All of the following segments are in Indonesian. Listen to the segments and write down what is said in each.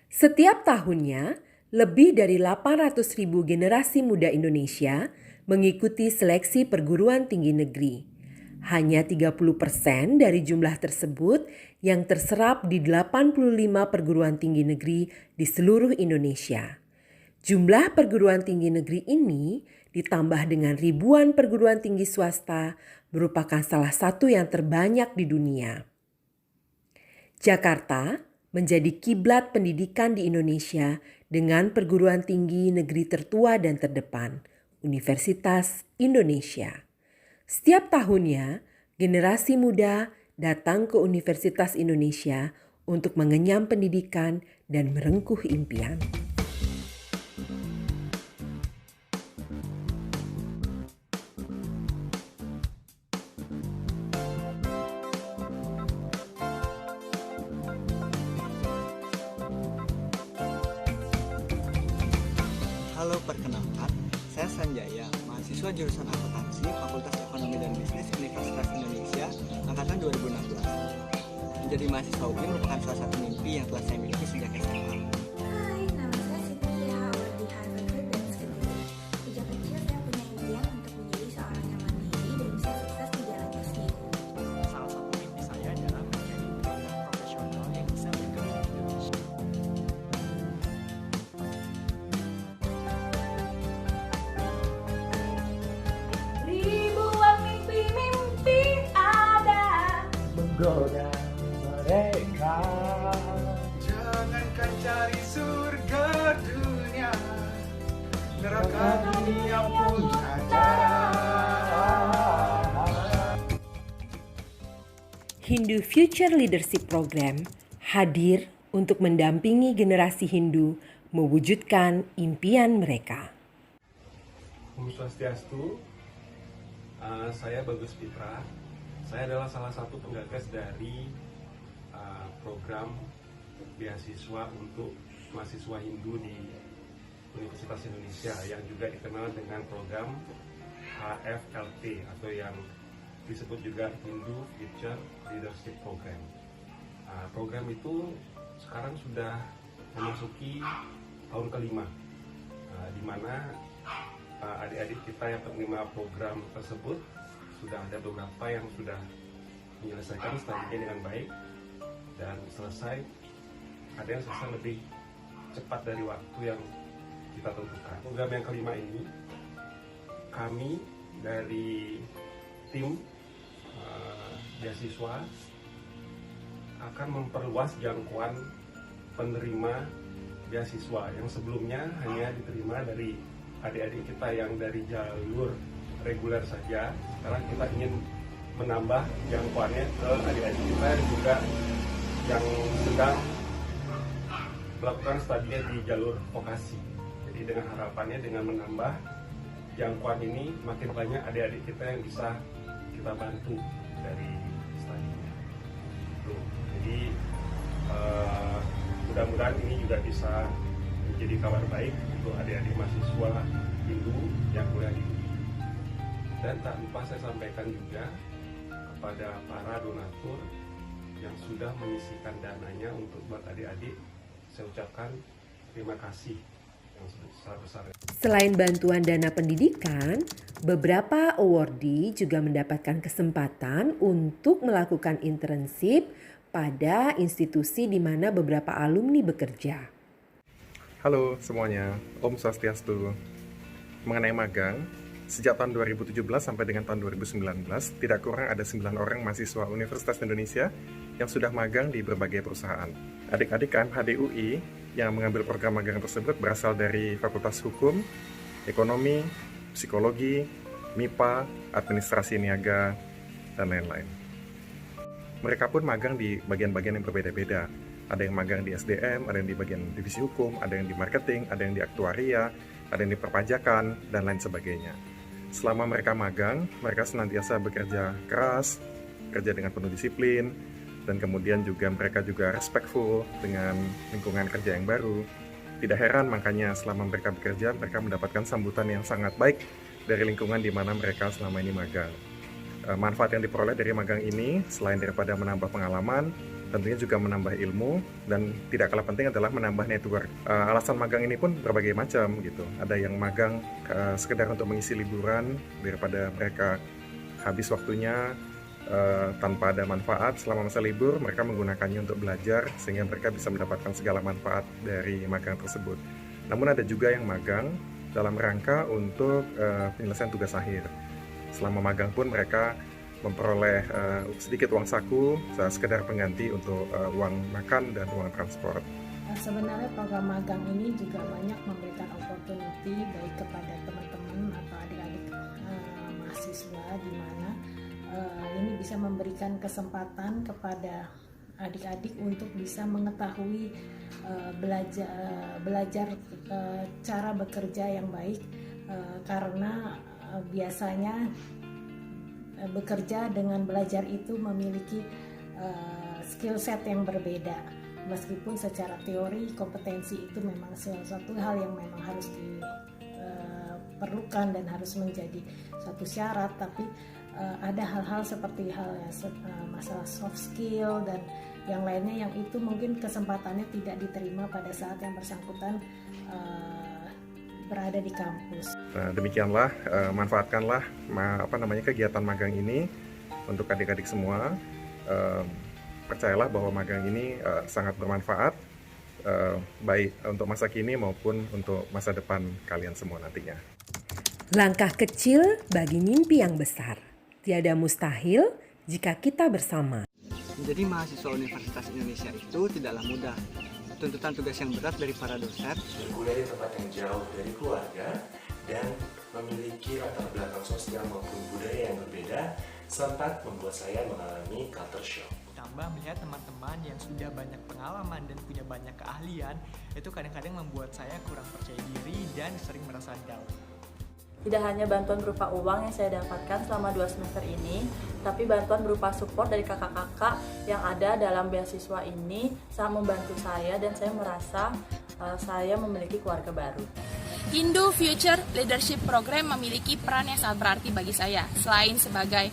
Setiap tahunnya, lebih dari 800.000 generasi muda Indonesia mengikuti seleksi perguruan tinggi negeri. Hanya 30% dari jumlah tersebut yang terserap di 85 perguruan tinggi negeri di seluruh Indonesia. Jumlah perguruan tinggi negeri ini ditambah dengan ribuan perguruan tinggi swasta merupakan salah satu yang terbanyak di dunia. Jakarta menjadi kiblat pendidikan di Indonesia dengan perguruan tinggi negeri tertua dan terdepan, Universitas Indonesia. Setiap tahunnya, generasi muda datang ke Universitas Indonesia untuk mengenyam pendidikan dan merengkuh impian. Halo, perkenalkan, saya Sanjaya, mahasiswa jurusan akuntansi Fakultas Ekonomi dan Bisnis Universitas Indonesia, angkatan 2016. Menjadi mahasiswa UPI merupakan salah satu mimpi yang telah saya miliki sejak SMA. Hai, nama saya Cynthia Aureli Harvard dan Kediri. Sejak kecil saya punya impian untuk menjadi seorang yang mandiri dan bisa sukses di jalannya sendiri. Salah satu mimpi saya adalah menjadi trainer profesional yang bisa bergerak di Indonesia. Ribuan mimpi-mimpi ada. Menggoda mereka. Jangankan cari surga dunia, neraka dunia pun ada. Hindu Future Leadership Program hadir untuk mendampingi generasi Hindu mewujudkan impian mereka. Om Swastiastu, saya Bagus Pitra. Saya adalah salah satu penggagas dari program beasiswa untuk mahasiswa Hindu di Universitas Indonesia yang juga dikenal dengan program HFLP atau yang disebut juga Hindu Future Leadership Program. Program itu sekarang sudah memasuki tahun kelima, di mana adik-adik kita yang penerima program tersebut sudah ada beberapa yang sudah menyelesaikan studinya dengan baik dan selesai. Ada yang selesai lebih cepat dari waktu yang kita tentukan. Program yang kelima ini, kami dari tim beasiswa akan memperluas jangkauan penerima beasiswa yang sebelumnya hanya diterima dari adik-adik kita yang dari jalur reguler saja. Sekarang kita ingin menambah jangkauannya ke adik-adik kita yang juga yang sedang melakukan studinya di jalur vokasi. Jadi dengan harapannya dengan menambah jangkauan ini makin banyak adik-adik kita yang bisa kita bantu dari studinya. Jadi mudah-mudahan ini juga bisa menjadi kabar baik untuk adik-adik mahasiswa Hindu yang kuliah di UPI. Dan tak lupa saya sampaikan juga kepada para donatur yang sudah menyisihkan dananya untuk buat adik-adik, saya ucapkan terima kasih yang sebesar-besarnya. Selain bantuan dana pendidikan, beberapa awardee juga mendapatkan kesempatan untuk melakukan internship pada institusi di mana beberapa alumni bekerja. Halo semuanya, Om Swastiastu. Mengenai magang, sejak tahun 2017 sampai dengan tahun 2019, tidak kurang ada 9 orang mahasiswa Universitas Indonesia yang sudah magang di berbagai perusahaan. Adik-adik KMHD UI yang mengambil program magang tersebut berasal dari Fakultas Hukum, Ekonomi, Psikologi, MIPA, Administrasi Niaga, dan lain-lain. Mereka pun magang di bagian-bagian yang berbeda-beda. Ada yang magang di SDM, ada yang di bagian divisi hukum, ada yang di marketing, ada yang di aktuaria, ada yang di perpajakan, dan lain sebagainya. Selama mereka magang, mereka senantiasa bekerja keras, kerja dengan penuh disiplin, dan kemudian juga mereka juga respectful dengan lingkungan kerja yang baru. Tidak heran makanya selama mereka bekerja, mereka mendapatkan sambutan yang sangat baik dari lingkungan di mana mereka selama ini magang. Manfaat yang diperoleh dari magang ini, selain daripada menambah pengalaman, tentunya juga menambah ilmu, dan tidak kalah penting adalah menambah network. Alasan magang ini pun berbagai macam gitu. Ada yang magang sekedar untuk mengisi liburan daripada mereka habis waktunya tanpa ada manfaat selama masa libur, mereka menggunakannya untuk belajar sehingga mereka bisa mendapatkan segala manfaat dari magang tersebut. Namun ada juga yang magang dalam rangka untuk penyelesaian tugas akhir. Selama magang pun mereka memperoleh sedikit uang saku sekedar pengganti untuk uang makan dan uang transport. Sebenarnya program magang ini juga banyak memberikan opportunity baik kepada teman-teman atau adik-adik mahasiswa, di mana ini bisa memberikan kesempatan kepada adik-adik untuk bisa mengetahui belajar cara bekerja yang baik, karena biasanya bekerja dengan belajar itu memiliki skill set yang berbeda. Meskipun secara teori kompetensi itu memang sesuatu hal yang memang harus diperlukan dan harus menjadi suatu syarat, tapi ada hal-hal seperti masalah soft skill dan yang lainnya yang itu mungkin kesempatannya tidak diterima pada saat yang bersangkutan berada di kampus. Nah, demikianlah, manfaatkanlah kegiatan magang ini untuk adik-adik semua. Percayalah bahwa magang ini sangat bermanfaat, baik untuk masa kini maupun untuk masa depan kalian semua nantinya. Langkah kecil bagi mimpi yang besar. Tiada mustahil jika kita bersama. Menjadi mahasiswa Universitas Indonesia itu tidaklah mudah. Tuntutan tugas yang berat dari para dosen, berkuliah di tempat yang jauh dari keluarga, dan memiliki latar belakang sosial maupun budaya yang berbeda, sempat membuat saya mengalami culture shock. Tambah melihat teman-teman yang sudah banyak pengalaman dan punya banyak keahlian, itu kadang-kadang membuat saya kurang percaya diri dan sering merasa down. Tidak hanya bantuan berupa uang yang saya dapatkan selama 2 semester ini, tapi bantuan berupa support dari kakak-kakak yang ada dalam beasiswa ini sangat membantu saya, dan saya merasa saya memiliki keluarga baru. Indo Future Leadership Program memiliki peran yang sangat berarti bagi saya. Selain sebagai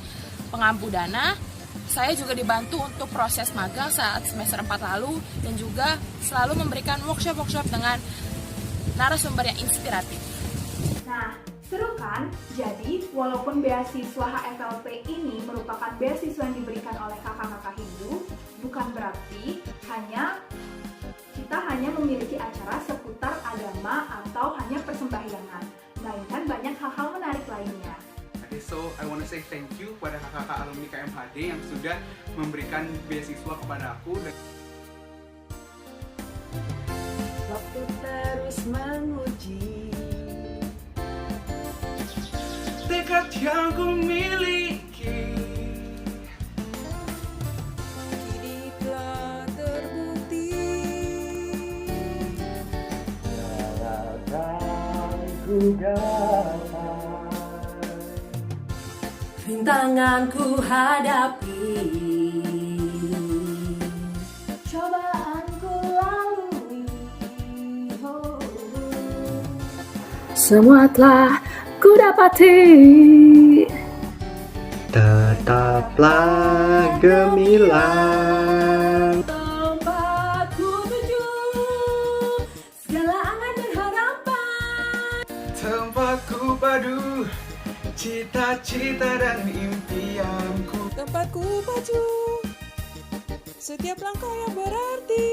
pengampu dana, saya juga dibantu untuk proses magang saat semester 4 lalu, dan juga selalu memberikan workshop-workshop dengan narasumber yang inspiratif. Nah, seru kan? Jadi, walaupun beasiswa HFLP ini merupakan beasiswa yang diberikan oleh kakak-kakak Hindu, bukan berarti kita hanya memiliki acara seputar agama atau hanya persembahyangan, melainkan banyak hal-hal menarik lainnya. Okay, so I want to say thank you kepada kakak-kakak alumni KMHD yang sudah memberikan beasiswa kepada aku. Waktu terus menguji tekad yang ku miliki, kini telah terbukti. Akan ku gapai, Rintangan ku hadapi, Cobaan ku lalui, semua telah ku dapati. tetaplah gemilang. Tempat ku tuju, segala angan dan harapan. tempatku padu, cita-cita dan impianku. Tempatku pacu, setiap langkah yang berarti.